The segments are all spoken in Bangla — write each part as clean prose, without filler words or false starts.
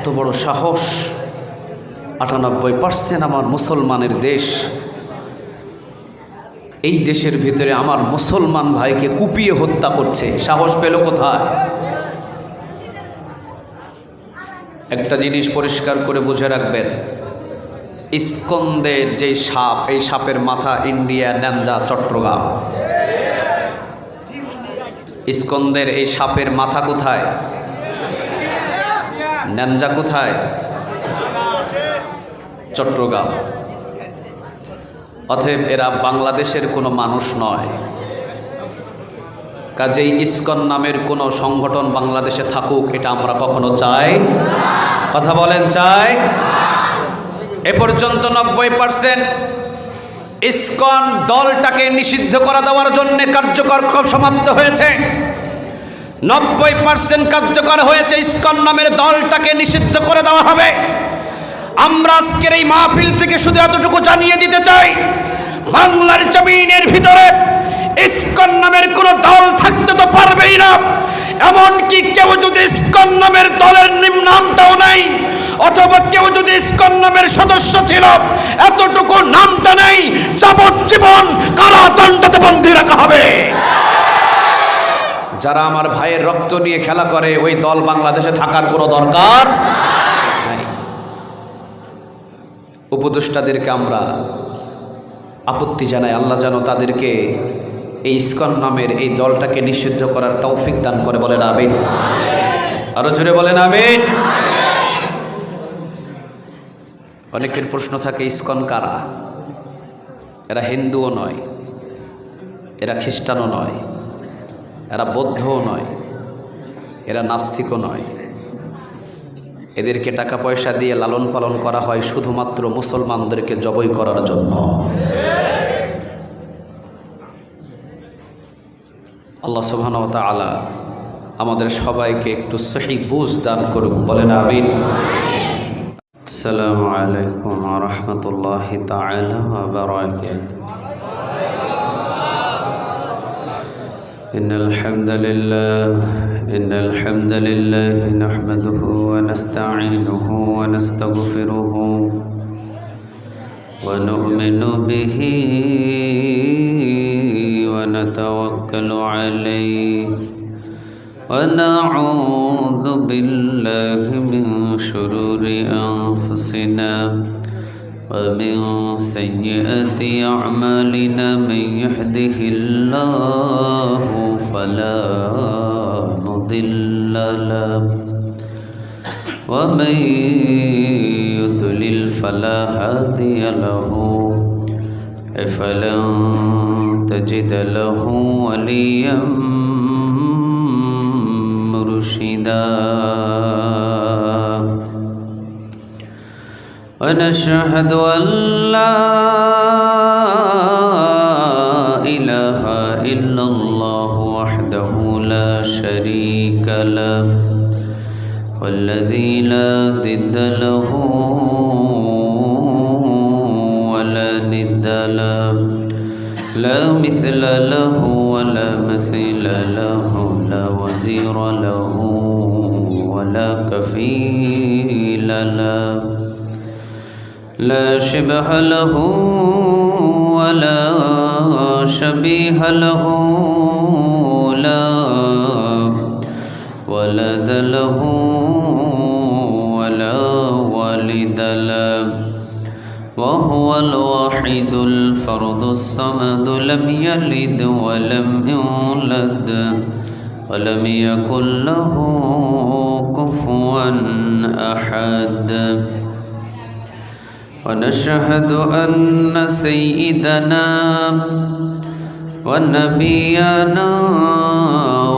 এত বড় সাহস! 98% আমার মুসলমানের দেশ, এই দেশের ভিতরে আমার মুসলমান ভাইকে কুপিয়ে হত্যা করছে। সাহস পেল কোথায়? একটা জিনিস পরিষ্কার করে বুঝে রাখবেন, ইস্কন্দের যে সাপ, এই সাপের মাথা ইন্ডিয়া, ন্যাঞ্জা, চট্টগ্রাম। ইস্কন্দের এই সাপের মাথা কোথায়? ন্যাঞ্জা কোথায়? চট্টগ্রাম। অতএব এরা বাংলাদেশের কোনো মানুষ নয়। কাজেই ইস্কন নামের কোনো সংগঠন বাংলাদেশে থাকুক, এটা আমরা কখনো চাই? কথা বলেন, চাই? এ পর্যন্ত 90% ইস্কন দলটাকে নিষিদ্ধ করা দেওয়ার জন্য কার্যক্রম সমাপ্ত হয়েছে। 90% কার্যকর হয়েছে। ইস্কন নামের দলটাকে নিষিদ্ধ করে দেওয়া হবে। আমরা আজকের এই মাহফিল থেকে শুধু এতটুকু জানিয়ে দিতে চাই, বাংলার জমিনের ভিতরে ইস্কন নামের কোন দল থাকতে তো পারবেই না। এমনকি কেউ যদি ইস্কন নামের দলের নামটাও নেই, অথবা কেউ যদি ইস্কন নামের সদস্য ছিল, এতটুকু নামটা নেই, যাবজ্জীবন কারাদণ্ডে বন্দী রাখা হবে। যারা আমার ভাইয়ের রক্ত নিয়ে খেলা করে, ওই দল বাংলাদেশে থাকার কোনো দরকার নাই। উপদেষ্টাদেরকে আমরা আপত্তি জানাই, আল্লাহ যেন তাদেরকে এই ইস্কন নামের এই দলটাকে নিষিদ্ধ করার তৌফিক দান করে। বলেন আমিন। আরো জোরে বলেন আমিন। অনেকের প্রশ্ন থাকে, ইস্কন কারা? এরা হিন্দুও নয়, এরা খ্রিস্টানও নয়, এরা বৌদ্ধও নয়, এরা নাস্তিকও নয়। এদেরকে টাকা পয়সা দিয়ে লালন পালন করা হয় শুধুমাত্র মুসলমানদেরকে জবাই করার জন্য। আল্লাহ সুবহানাহু ওয়া তাআলা আমাদের সবাইকে একটু সহি বুঝ দান করুক। বলেন আমিন। আসসালামু আলাইকুম ওয়া রাহমাতুল্লাহি তাআলা ওয়া বারাকাতুহু। ইন্নাল হামদালিল্লাহি নাহমাদুহু ওয়া নাস্তাঈনুহু ওয়া নাস্তাগফিরুহু ওয়া নু'মিনু বিহি ونتوكل عليه ونعوذ بالله من شرور أنفسنا ومن سيئات أعمالنا من يهده الله فلا مضل له ومن يضلل فلا هادي له فلن تجد له وليا مرشدا ونشهد أن لا إله إلا الله وحده لا شريك له والذي لا ضد له ولا ند له لا مثل له ولا مثيل له لا وزير له ولا كفيل له لا شبه له ولا شبيه له لا ولد له ولا والد له وهو الواحد الفرد الصمد لم يلد ولم يولد ولم يكن له كفوا أحد ونشهد أن سيدنا ونبينا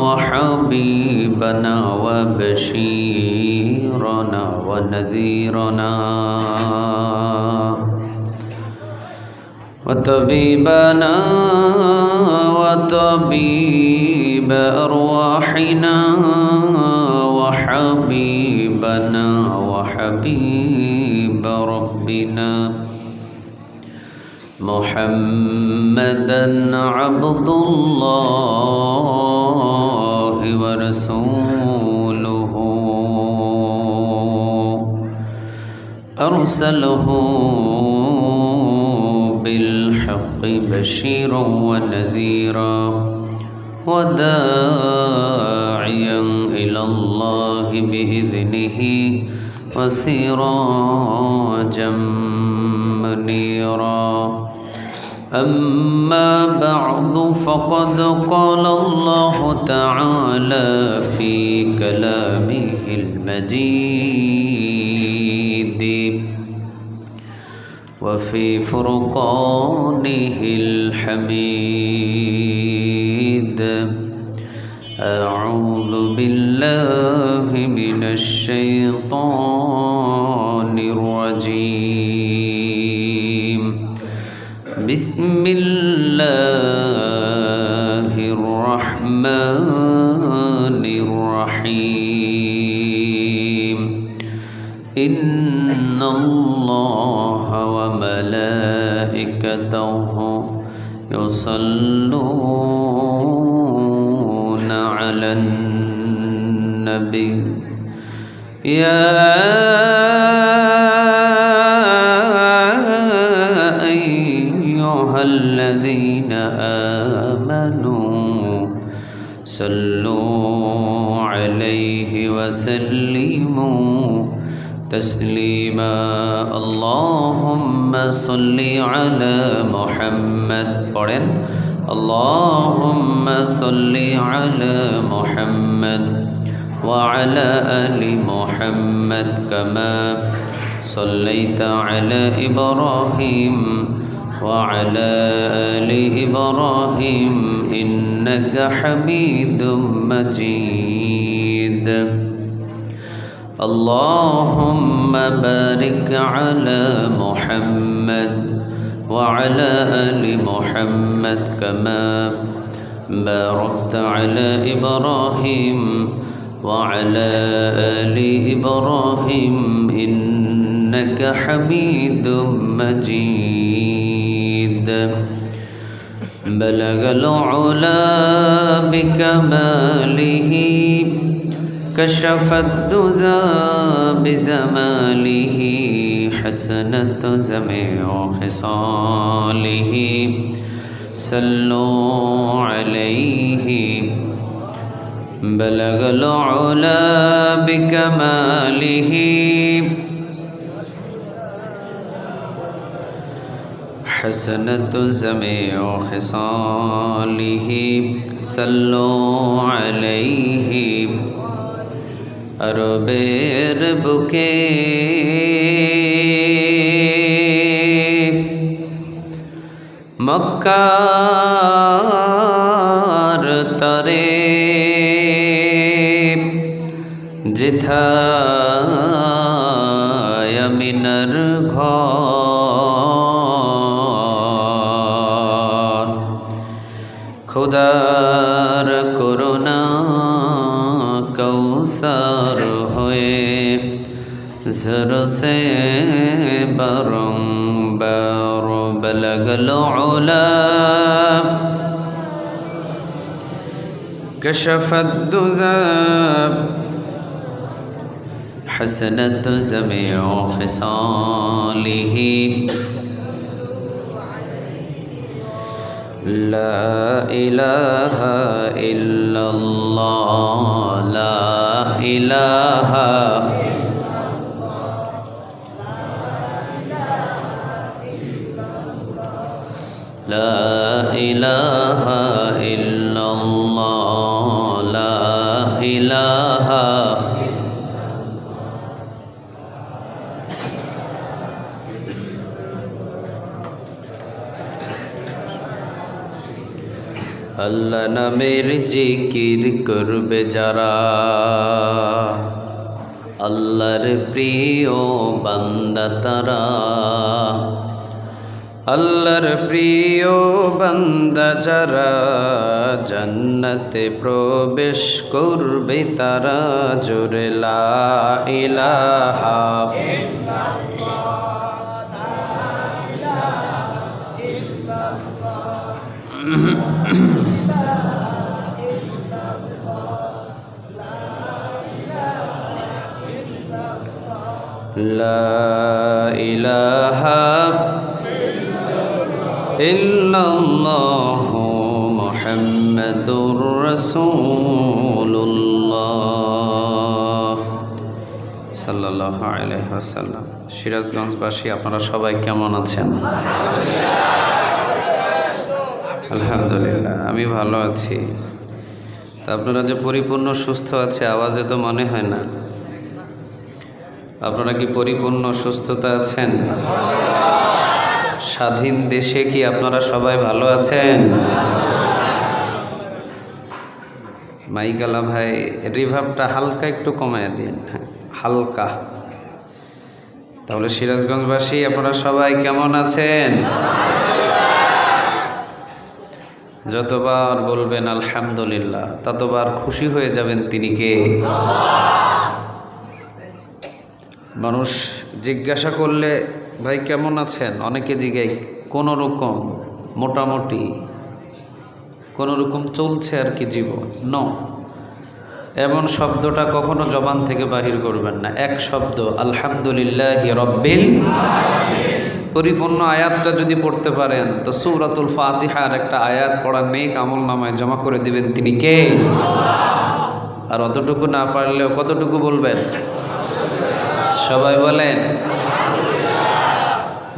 وحبيبنا وبشيرنا ونذيرنا وطبيبنا وطبيب أرواحنا وحبيبنا وحبيب ربنا محمدا عبد الله ورسوله أرسله بالحق بشيرا ونذيرا وداعيا إلى الله بإذنه وسراجا منيرا أما بعد فقد قال الله تعالى في كلامه المجيد وفي فرقانه الحميد أعوذ بالله من الشيطان الرجيم بسم الله الرحمن الرحيم إن الله وملائكته يصلون على النبي يا أيها الذين آمنوا صلوا عليه وسلموا تسليما اللهم صل على محمد اللهم صل على محمد وعلى آل محمد كما صليت على إبراهيم وعلى آل إبراهيم إنك حميد مجيد اللهم بارك على محمد وعلى آل محمد كما باركت على إبراهيم وعلى آل إبراهيم إنك حميد مجيد بلغ العلا بكماله كشف الدجى بزماله حسنت جميع خصاله صلوا عليه بلغ العلا بكماله حسنت جميع خصاله صلوا عليه আরবের বুকে মক্কার তরে যেথায় আমিনার ঘর খোদার করুণা कौसर हुए जर से बरंबर बलगल उला कशफ الدجى حسنت جميع خصاله لا إله إلا الله لا إله لا إله إلا الله لا إله আল্লাহ নামের জিকির করবে যারা আল্লাহর প্রিয় বান্দা তারা আল্লাহর প্রিয় বান্দা যারা জান্নাতে প্রবেশ করবে তারা জোরে লা ইলাহা লা ইলাহা ইল্লাল্লাহু মুহাম্মাদুর রাসূলুল্লাহ সাল্লাল্লাহু আলাইহি ওয়াসাল্লাম। সিরাজগঞ্জবাসী আপনারা সবাই কেমন আছেন? আলহামদুলিল্লাহ, আমি ভালো আছি। তা আপনারা যে পরিপূর্ণ সুস্থ আছে আওয়াজে তো মনে হয় না। আপনারা কি পরিপূর্ণ সুস্থতা আছেন? স্বাধীন দেশে কি আপনারা সবাই ভালো আছেন? মাইকালা ভাই রিভাবটা হালকা একটু কমায় দিন, হ্যাঁ হালকা। তাহলে সিরাজগঞ্জবাসী আপনারা সবাই কেমন আছেন? যতবার বলবেন আলহামদুলিল্লাহ ততবার খুশি হয়ে যাবেন তিনি কে। মানুষ জিজ্ঞাসা করলে ভাই কেমন আছেন, অনেকে জিজ্ঞাসা কোনো রকম, মোটামুটি কোনো রকম চলছে আর কি জীবন। এমন শব্দটা কখনো জবান থেকে বাহির করবেন না। এক শব্দ আলহামদুলিল্লাহি রাব্বিল পরিপূর্ণ আয়াতটা যদি পড়তে পারেন তো সূরাতুল ফাতিহার একটা আয়াত পড়ার নেক আমল নামায় জমা করে দিবেন তিনি কে। আর অতটুকু না পারলেও কতটুকু বলবেন? সবাই বলেন।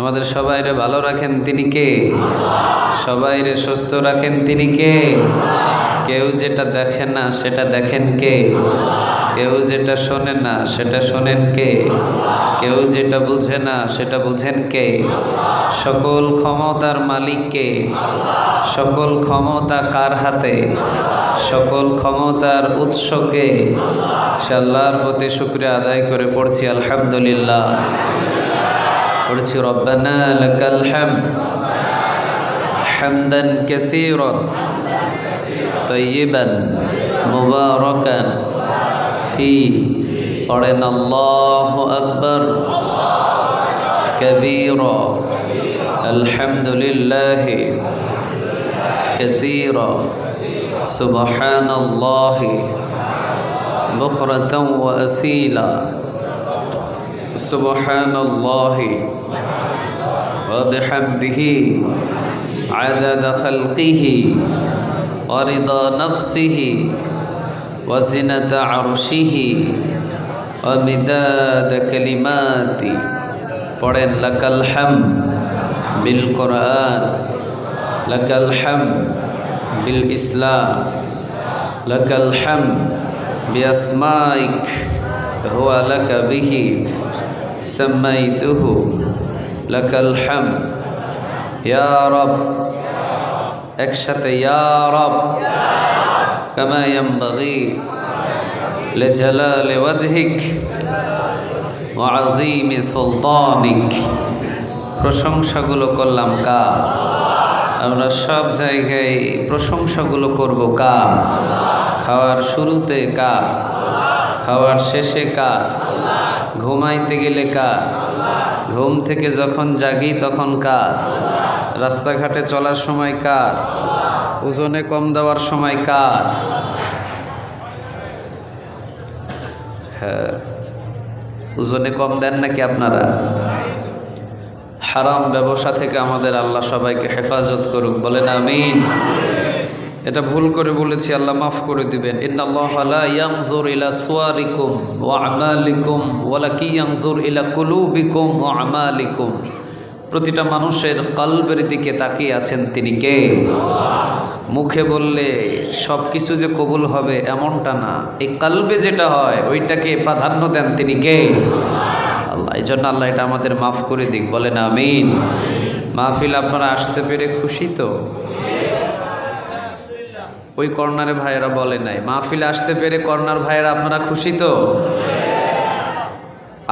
আমাদের সবাইরে ভালো রাখেন তিনি কে, সবাইরে সুস্থ রাখেন তিনি কে। কেউ যেটা দেখে না সেটা দেখেন কে, কেউ যেটা শোনে না সেটা শোনেন কে, কেউ যেটা বুঝে না সেটা বুঝেন কে। সকল ক্ষমতার মালিক কে, সকল ক্ষমতা কার হাতে, সকল ক্ষমতার উৎস কে। সে আল্লাহর প্রতি শুকরিয়া আদায় করে পড়ছি আলহামদুলিল্লাহ। পড়ছি রব্বানা লাকাল হামদ হামদান কাসীরান তাইয়িবান মুবারাকান ফি। পড়েন আল্লাহু আকবার কাবীরা আলহামদুলিল্লাহি কাসীরা সুবহানাল্লাহি বুকরাতান ওয়া আসীলা। সুবহানাল্লাহি ওয়া বিহামদিহি আদাদা খালকিহি ওয়া রিদা নাফসিহি ওয়া জিনাতা আরশিহি ওয়া মিদাদা কালিমাতি। পড়েন লাকাল হামদ বিল কোরআন, লাকাল হামদ বিল ইসলাম, লাকাল হামদ বিআসমাইক হুয়া লাকা বিহি সামাইতুহু, লাকাল হামদ ইয়া রব। একসাথে ইয়া রব কামা ইয়ানবাগি লিজালালি ওয়াজহিক ওয়া আযীমি সুলতানিক। প্রশংসাগুলো করলাম কার? আমরা সব জায়গায় প্রশংসাগুলো করব কার? খাওয়ার শুরুতে কার, খাওয়ার শেষে কার, ঘুমাইতে গেলে কার, ঘুম থেকে যখন জাগি তখন কার, রাস্তাঘাটে চলার সময় কার, ওজনে কম দেওয়ার সময় কার। হ্যাঁ, ওজনে কম দেন নাকি আপনারা? হারাম ব্যবসা থেকে আমাদের আল্লাহ সবাইকে হেফাজত করুক, বলেন আমিন। এটা ভুল করে বলেছি, আল্লাহ মাফ করে দিবেন। ইন্নাল্লাহা লা ইয়ানজুর ইলা সুওয়ারিকুম ওয়া আমালিকুম ওয়ালাকিন ইয়ানজুর ইলা কুলুবিকুম ওয়া আমালিকুম। প্রতিটা মানুষের কলবের দিকে তাকিয়ে আছেন তিনি কে। মুখে বললে সব কিছু যে কবুল হবে এমনটা না, এই কলবে যেটা হয় ওইটাকে প্রাধান্য দেন তিনি কে, আল্লাহ। এই জন্য আল্লাহ এটা আমাদের মাফ করে দিক, বলেন আমিন। মাহফিল আপনারা আসতে পেরে খুশি তো? ওই কর্নারে ভাইয়েরা বলে নাই মাহফিলে আসতে পেরে। কর্নার ভাইয়েরা আপনারা খুশি তো?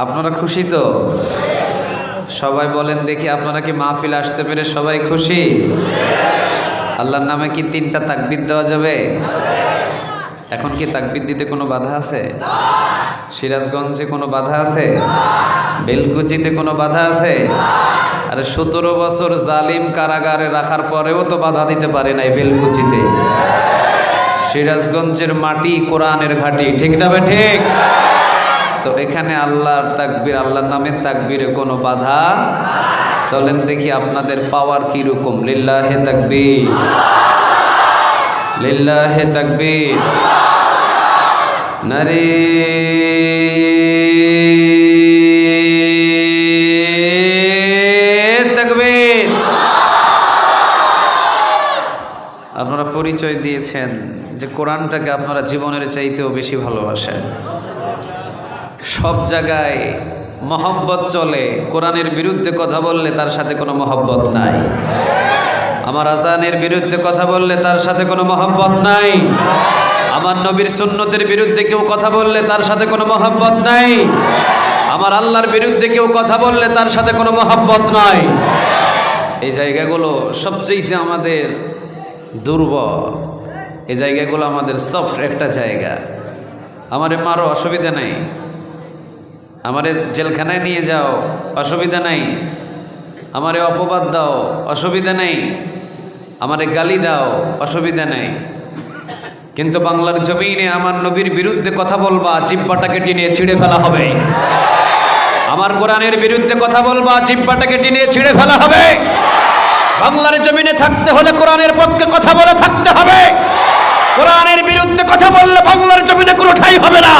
আপনারা খুশি তো? সবাই বলেন দেখি, আপনারা কি মাহফিলে আসতে পেরে সবাই খুশি? আল্লাহর নামে কি 3টা তাকবীর দেওয়া যাবে? এখন কি তাকবীর দিতে কোনো বাধা আছে? সিরাজগঞ্জে কোনো বাধা আছে? বেলকুচিতে কোনো বাধা আছে? আরে 17 বছর জালিম কারাগারে রাখার পরেও তো বাধা দিতে পারে নাই বেলকুচিতে। সিরাজগঞ্জের মাটি কোরআনের ঘাঁটি, ঠিক না বে ঠিক? তো তো এখানে আল্লাহর তাকবীর, আল্লাহর নামের তাকবীরে কোনো বাধা। চলেন দেখি আপনাদের পাওয়ার কি রকম। লিল্লাহে তাকবীর, লিল্লাহে তাকবীর, নারে তাকবীর। আপনারা পরিচয় দিয়েছেন যে কোরআনটাকে আপনারা জীবনের চাইতেও বেশি ভালোবাসেন। সব জায়গায় মহব্বত চলে, কোরআনের বিরুদ্ধে কথা বললে তার সাথে কোনো মহব্বত নাই। আমার আজানের বিরুদ্ধে কথা বললে তার সাথে কোনো মহব্বত নাই। আমার নবীর সুন্নতের বিরুদ্ধে কেউ কথা বললে তার সাথে কোনো মহব্বত নাই। আমার আল্লাহর বিরুদ্ধে কেউ কথা বললে তার সাথে কোনো মহব্বত নাই। এই জায়গাগুলো সবচেয়ে আমাদের দুর্বল, এই জায়গাগুলো আমাদের সফট একটা জায়গা। আমারে মারো, অসুবিধা নাই। আমারে জেলখানায় নিয়ে যাও, অসুবিধা নাই। আমারে অপবাদ দাও, অসুবিধা নেই। আমারে গালি দাও, অসুবিধা নেই। কিন্তু বাংলার জমিনে আমার নবীর বিরুদ্ধে কথা বলবা, জিহ্বাটাকে টেনে ছিঁড়ে ফেলা হবে। আমার কোরআনের বিরুদ্ধে কথা বলবা, জিহ্বাটাকে টেনে ছিঁড়ে ফেলা হবে। বাংলার জমিনে থাকতে হলে কোরআনের পক্ষে কথা বলে থাকতে হবে। কোরআনের বিরুদ্ধে কথা বললে বাংলার জমিনে কোনো ঠাঁই হবে না।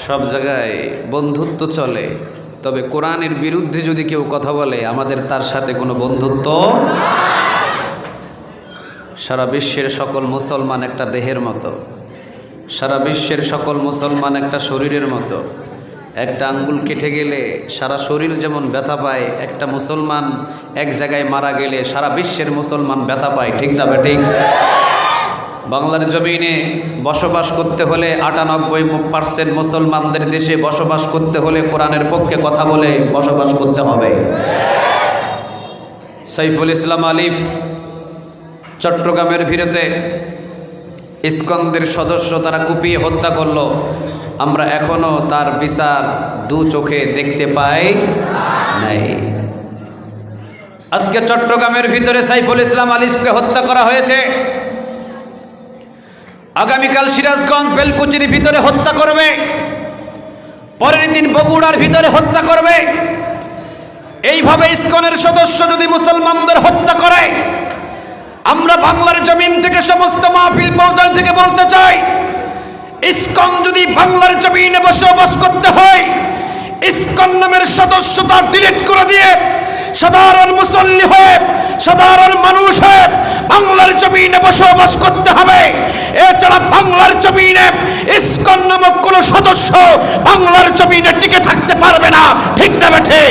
সব জায়গায় বন্ধুত্ব চলে, তবে কোরআনের বিরুদ্ধে যদি কেউ কথা বলে আমাদের তার সাথে কোনো বন্ধুত্ব। সারা বিশ্বের সকল মুসলমান একটা দেহের মতো, সারা বিশ্বের সকল মুসলমান একটা শরীরের মতো। একটা আঙ্গুল কেটে গেলে সারা শরীর যেমন ব্যথা পায়, একটা মুসলমান এক জায়গায় মারা গেলে সারা বিশ্বের মুসলমান ব্যথা পায়। ঠিক না বেঠিক? বাংলার জমিনে বসবাস করতে হলে ৯৮% মুসলমানদের দেশে বসবাস করতে হলে কোরআনের পক্ষে কথা বলে বসবাস করতে হবে। সাইফুল ইসলাম আলিফ চট্টগ্রামের ভিড়তে ইসকন্দের সদস্য তারা কুপিয়ে হত্যা করলো। আমরা এখনো তার বিচার দু চোখে দেখতে পাই নাই। আজকে চট্টগ্রামের ভিতরে সাইফুল ইসলাম আলিফকে হত্যা করা হয়েছে। আগামীকাল সিরাজগঞ্জ বেলকুচির ভিতরে হত্যা করবে, পরের দিন বগুড়ার ভিতরে হত্যা করবে। এইভাবে ইসকনের সদস্য যদি মুসলমানদের হত্যা করে, আমরা বাংলার জমিন থেকে সমস্ত মাহফিল পর্যায় থেকে বলতে চাই, ইসকন যদি বাংলার জমিনে বসবাস করতে হয়, ইসকন নামের সদস্যতা ডিলিট করে দিয়ে সাধারণ মুসল্লি হয়ে, সাধারণ মানুষ হয়ে বাংলার জমিনে বসবাস করতে হবে। এছাড়া বাংলার জমিনে ইসকন নামক কোন সদস্য বাংলার জমিনে টিকে থাকতে পারবে না। ঠিক না বেঠে?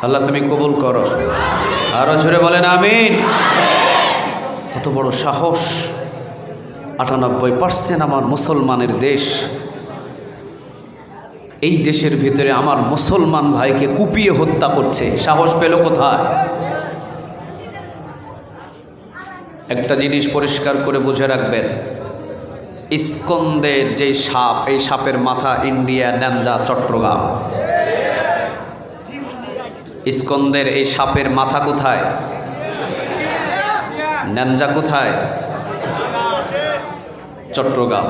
আল্লাহ তুমি কবুল করো। আরো জোরে বলেন আমিন। কত বড় সাহস! ৯৮% আমার মুসলমানের দেশ, এই দেশের ভিতরে আমার মুসলমান ভাইকে কুপিয়ে হত্যা করছে। সাহস পেল কোথায়? একটা জিনিস পরিষ্কার করে বুঝে রাখবেন, ইসকন্দের যে সাপ, এই সাপের মাথা ইন্ডিয়া, ন্যাঞ্জা, চট্টগ্রাম। ইসকন্দের এই সাপের মাথা কোথায়? ন্যাঞ্জা কোথায়? চট্টগ্রাম।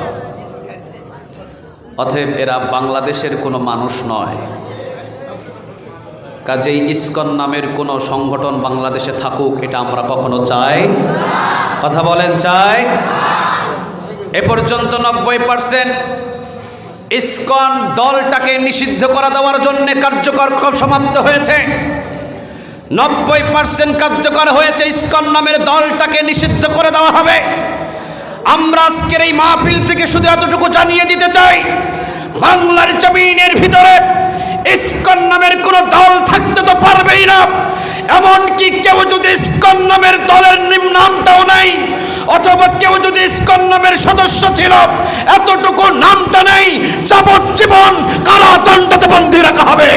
অতএব এরা বাংলাদেশের কোনো মানুষ নয়। কাজেই ইসকন নামের কোনো সংগঠন বাংলাদেশে থাকুক, এটা আমরা কখনো চাই? কথা বলেন, চাই? এ পর্যন্ত ৯০% ইসকন দলটাকে নিষিদ্ধ করে দেওয়ার জন্য কার্যকর সমাপ্ত হয়েছে। ৯০% কার্যকর হয়েছে। ইসকন নামের দলটাকে নিষিদ্ধ করে দেওয়া হবে। আমরা আজকের এই মাহফিল থেকে শুধু এতটুকু জানিয়ে দিতে চাই, বাংলার জমিনের ভিতরে ইসকন নামের কোন দল থাকতে তো পারবেই না। এমনকি কেউ যদি ইসকন নামের দলের নামটাও নাই, অথবা কেউ যদি ইসকন নামের সদস্য ছিল, এতটুকু নামটা নেই, যাবজ্জীবন কারাদণ্ডে বন্দী রাখা হবে।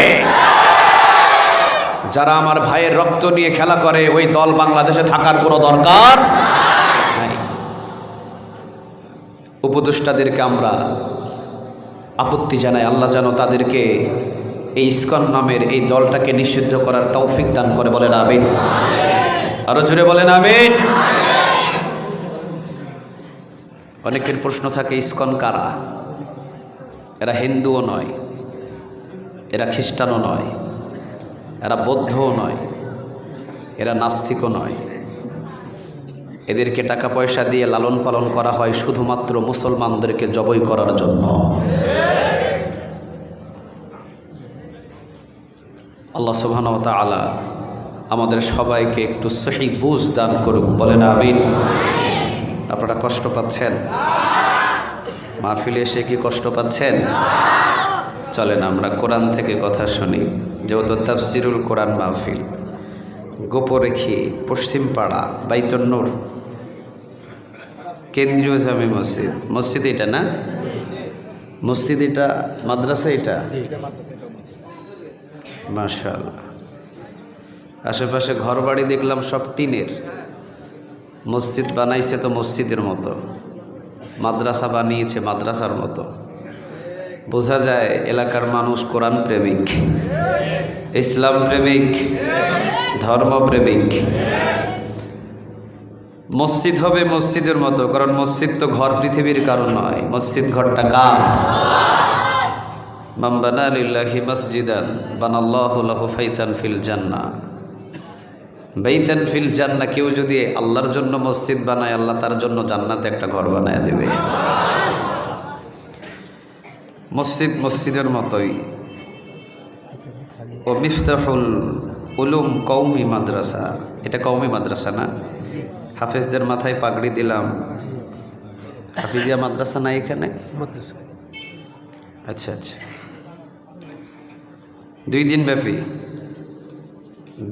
যারা আমার ভাইয়ের রক্ত নিয়ে খেলা করে, ওই দল বাংলাদেশে থাকার কোনো দরকার নাই। উপদেষ্টাদেরকে আমরা আপত্তি জানাই, আল্লাহ যেন তাদেরকে এই ইসকন নামের এই দলটাকে নিষিদ্ধ করার তৌফিক দান করে। বলেন আমিন। আরো জোরে বলেন আমিন। অনেকের প্রশ্ন থাকে, ইসকন কারা? এরা হিন্দুও নয়, এরা খ্রিস্টানও নয়, এরা বৌদ্ধও নয়, এরা নাস্তিকও নয়। এদেরকে টাকা পয়সা দিয়ে লালন পালন করা হয় শুধুমাত্র মুসলমানদেরকে জবই করার জন্য। আল্লাহ সুবহানাহু ওয়া তাআলা আমাদের সবাইকে একটু সহি বুঝ দান করুক। বলেন আমিন। আপনারা কষ্ট পাচ্ছেন? মাহফিলে এসে কি কষ্ট পাচ্ছেন? চলেন আমরা কোরআন থেকে কথা শুনি। যেহেতু তাফসিরুল কোরআন মাহফিল, গোপরেখি, পশ্চিম পাড়া, বাইতুন নূর, কেন্দ্রীয় জামে মসজিদ। মসজিদ এটা না? মসজিদ এটা? মাদ্রাসা এটা? মাশাআল্লাহ। আশেপাশে ঘর বাড়ি দেখলাম সব টিনের। মসজিদ বানাইছে তো মসজিদের মতো, মাদ্রাসা বানিয়েছে মাদ্রাসার মতো। বোঝা যায় এলাকার মানুষ কোরআন প্রেমিক, ইসলাম প্রেমিক, ধর্মপ্রেমিক। মসজিদ হবে মসজিদের মতো, কারণ মসজিদ তো ঘর পৃথিবীর কারণ নয়, মসজিদ ঘরটা কার? মান বানা লিল্লাহি মসজিদান বানাল্লাহু লাহু ফাইতান ফিল জান্নাহ। বাইতান ফিল জান্নাহ, কেউ যদি আল্লাহর জন্য মসজিদ বানায়, আল্লাহ তার জন্য জান্নাতে একটা ঘর বানায় দেবে। মসজিদ মসজিদের মতোই। ও মিফতাহুল উলুম কওমি মাদ্রাসা, এটা কওমি মাদ্রাসা না? হাফেজদের মাথায় পাগড়ি দিলাম। হাফিজিয়া মাদ্রাসা নাই এখানে? আচ্ছা আচ্ছা। 2 দিন ব্যাপী?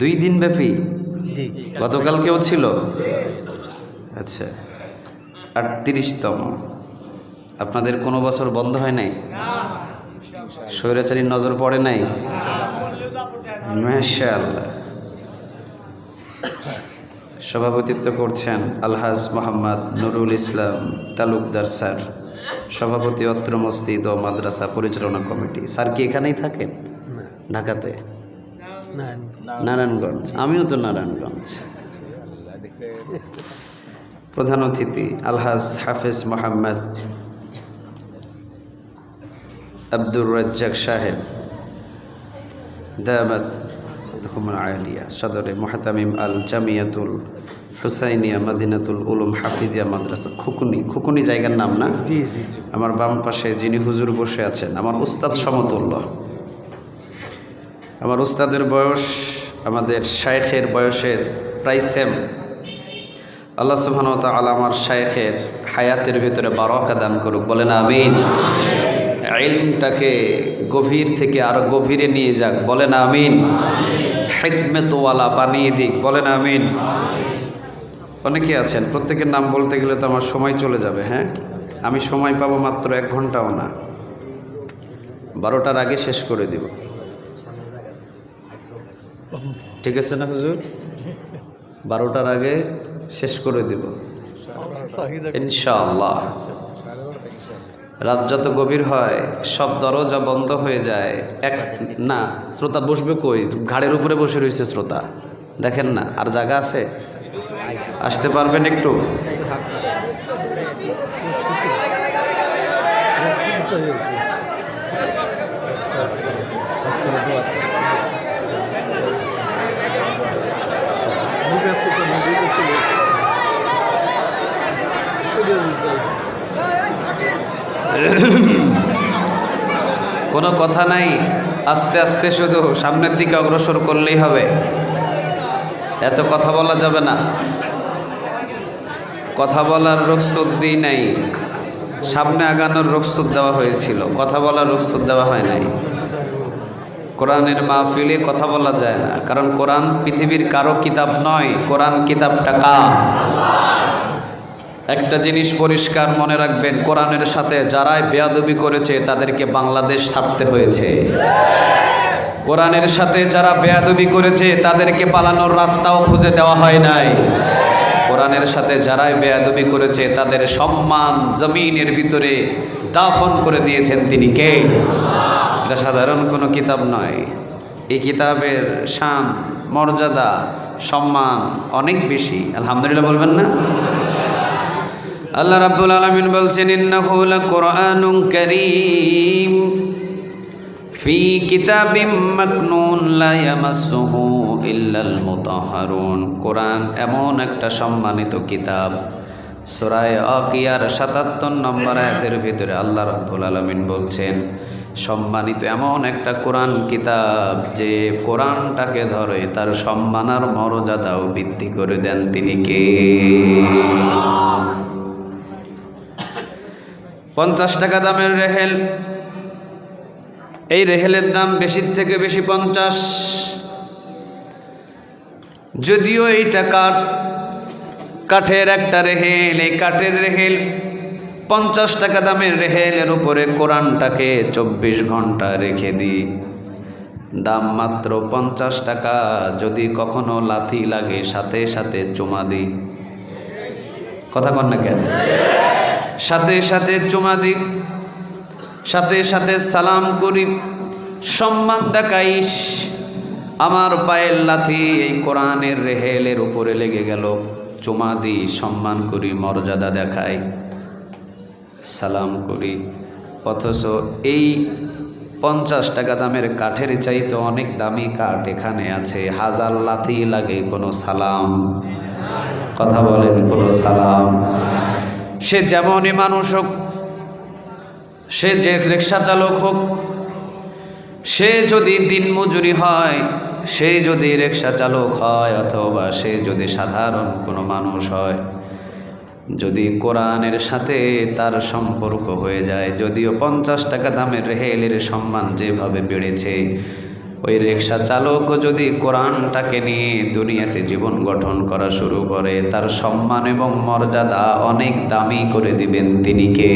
2 দিন ব্যাপী? গতকালকেও ছিল? আচ্ছা। 38তম। আপনাদের কোনো বছর বন্ধ হয় নাই? স্বৈরাচারীর নজর পড়ে নাই? মাশাআল্লাহ। সভাপতিত্ব করছেন আলহাজ মোহাম্মদ নুরুল ইসলাম তালুকদার স্যার, সভাপতি অত্র মসজিদ ও মাদ্রাসা পরিচালনা কমিটি। স্যার কি এখানেই থাকেন? ঢাকাতে? নারায়ণগঞ্জ। আমিও তো নারায়ণগঞ্জ। প্রধান অতিথি আলহাজ হাফেজ মোহাম্মদ আব্দুর রাজ্জাক সাহেব দামাত আলিয়া সদরে মুহতামিম আল জামিয়াতুল হুসাইনিয়া মাদিনাতুল উলুম হাফিজিয়া মাদ্রাসা খুকুনি। খুকুনি জায়গার নাম না? জি জি। আমার বাম পাশে যিনি হুজুর বসে আছেন, আমার উস্তাদ সমতুল্য। আমার উস্তাদের বয়স আমাদের শায়েখের বয়সের প্রায় সেম। আল্লাহ সুবহানাহু ওয়া তাআলা আমার শায়েখের হায়াতের ভিতরে বারাকা দান করুক। বলেন আমিন। ইলমটাকে গভীর থেকে আরো গভীরে নিয়ে যাক। বলেন আমিন। হিকমতওয়ালা বানিয়ে দিক। বলেন আমিন। অনেকে আছেন, প্রত্যেকের নাম বলতে গেলে তো আমার সময় চলে যাবে। হ্যাঁ, আমি সময় পাবো মাত্র 1 ঘন্টাও না, 12টার আগে শেষ করে দিব। ঠিক আছে না হুজুর? 12টার আগে শেষ করে দিব ইনশাআল্লাহ। রাত যত গভীর হয় সব দরজা বন্ধ হয়ে যায়। না, শ্রোতা বসবে কই? ঘাড়ের উপরে বসে রয়েছে শ্রোতা, দেখেন না? আর জায়গা আছে? আসতে পারবেন একটু? কোনো কথা নাই, আস্তে আস্তে শুধু সামনের দিকে অগ্রসর করলেই হবে। এত কথা বলা যাবে না। কথা বলার রুখসত দিই নাই, সামনে আগানোর রুখসত দেওয়া হয়েছিল, কথা বলার রুখসত দেওয়া হয় নাই। কোরআনের মাহফিলে কথা বলা যায় না, কারণ কোরআন পৃথিবীর কারো কিতাব নয়, কোরআন কিতাবটা কার? একটা জিনিস পরিষ্কার মনে রাখবেন, কোরআনের সাথে যারাই বেয়াদবি করেছে তাদেরকে বাংলাদেশ ছাড়তে হয়েছে। কোরআনের সাথে যারা বেয়াদবি করেছে তাদেরকে পালানোর রাস্তাও খুঁজে দেওয়া হয় নাই। কোরআনের সাথে যারাই বেয়াদবি করেছে তাদের সম্মান জমিনের ভিতরে দাফন করে দিয়েছেন তিনি কে? এটা সাধারণ কোনো কিতাব নয়। এই কিতাবের শান, মর্যাদা, সম্মান অনেক বেশি। আলহামদুলিল্লাহ বলবেন না? আল্লাহ রাব্বুল আলামিন বলছেন, ইন্নাহু লাকুরআনুন কারীম ফি কিতাবিম মাকনুন লা ইয়ামাসসুহু ইল্লাল মুতাহহারুন। কোরআন এমন একটা সম্মানিত কিতাব। সূরা আকিয়ার ৭৭ নম্বর আয়াতের ভিতরে আল্লাহ রাব্বুল আলামিন বলছেন, সম্মানিত এমন একটা কোরআন কিতাব যে কোরআনটাকে ধরে তার সম্মান আর মর্যাদাও বৃদ্ধি করে দেন তিনি কে? 50 টাকা দামের রেহেল, এই রেহেলের দাম বেশির থেকে বেশি 50। যদিও এইটা কাঠের একটা রেহেল, এই কাঠের রেহেল 50 টাকা দামের রেহেলের উপরে কোরআনটাকে 24 ঘন্টা রেখে দিই, দাম মাত্র 50 টাকা। যদি কখনো লাথি লাগে সাথে সাথে চুমা দিই, কথা কন না কেন? সাথে সাথে চুমা দিই, সাথে সাথে সালাম করি, সম্মান দেখাইস। আমার পায়ের লাথি এই কোরআনের রেহেলের উপরে লেগে গেল, চুমা দিই, সম্মান করি, মর্যাদা দেখাই, সালাম করি। অথচ এই 50 টাকা দামের কাঠের চাইতে অনেক দামি কাঠ এখানে আছে, হাজার লাথি লাগে কোনো সালাম, কথা বলেন কোনো সালাম। সে যেমনই মানুষ হোক, সে যে রিক্সা চালক হোক, সে যদি দিনমজুরি হয়, সে যদি রিক্সা চালক হয়, অথবা সে যদি সাধারণ কোনো মানুষ হয়, যদি কোরআনের সাথে তার সম্পর্ক হয়ে যায়, যদিও 50 টাকা দামের রেহেলের সম্মান যেভাবে বেড়েছে, ওই রিক্সা চালকও যদি কোরআনটাকে নিয়ে দুনিয়াতে জীবন গঠন করা শুরু করে, তার সম্মান এবং মর্যাদা অনেক দামি করে দিবেন তিনি কে?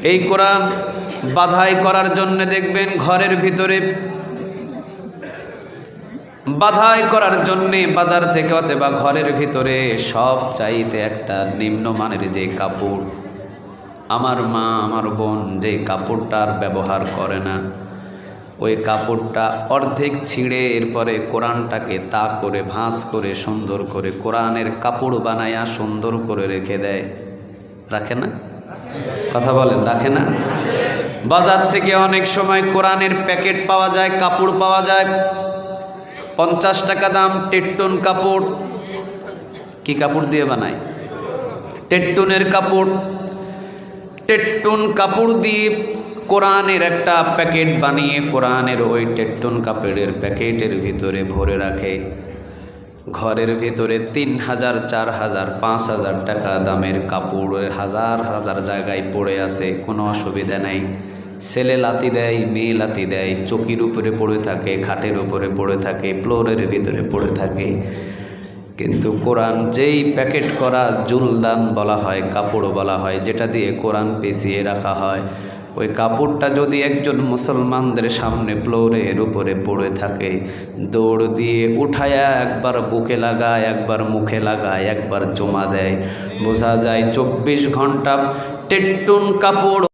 এই কোরআন বাধাই করার জন্য দেখবেন ঘরের ভিতরে বাধাই করার জন্যে বাজার থেকে অথবা ঘরের ভিতরে সব চাইতে একটা নিম্নমানের যে কাপড়, আমার মা আমার বোন যে কাপড়টার ব্যবহার করে না, ওই কাপড়টা অর্ধেক ছিঁড়ে এরপরে কোরআনটাকে তা করে ভাঁজ করে সুন্দর করে কোরআনের কাপড় বানায়া সুন্দর করে রেখে দেয়, রাখে না? কথা বলেন, রাখে না? বাজার থেকে অনেক সময় কোরআনের প্যাকেট পাওয়া যায়, কাপড় পাওয়া যায়, 50 টাকা দাম টেট্টুন কাপড়। কি কাপড় দিয়ে বানায়? টেট্টুনের কাপড়। টেট্টুন কাপড় দিয়ে কোরআনের একটা প্যাকেট বানিয়ে কোরআনের ওই টেট্টুন কাপড়ের প্যাকেটের ভিতরে ভরে রাখে। ঘরের ভিতরে 3000, 4000, 5000 টাকা দামের কাপড় হাজার হাজার জায়গায় পড়ে আছে, কোনো অসুবিধা নাই। ছেলে লাথি দেয়, মেয়ে লাথি দেয়, চৌকির উপরে পড়ে থাকে, খাটের উপরে পড়ে থাকে, ফ্লোরের ভিতরে পড়ে থাকে, কিন্তু কোরআন যেই প্যাকেট করা জুলদান বলা হয়, কাপড় বলা হয়, যেটা দিয়ে কোরআন পেঁচিয়ে রাখা হয়, ওই কাপড়টা যদি একজন মুসলমানদের সামনে ফ্লোরের উপরে পড়ে থাকে, দৌড় দিয়ে উঠায়া একবার বুকে লাগায়, একবার মুখে লাগায়, একবার চুমা দেয়, বোঝা যায় 24 ঘন্টা টেট্টুন কাপড়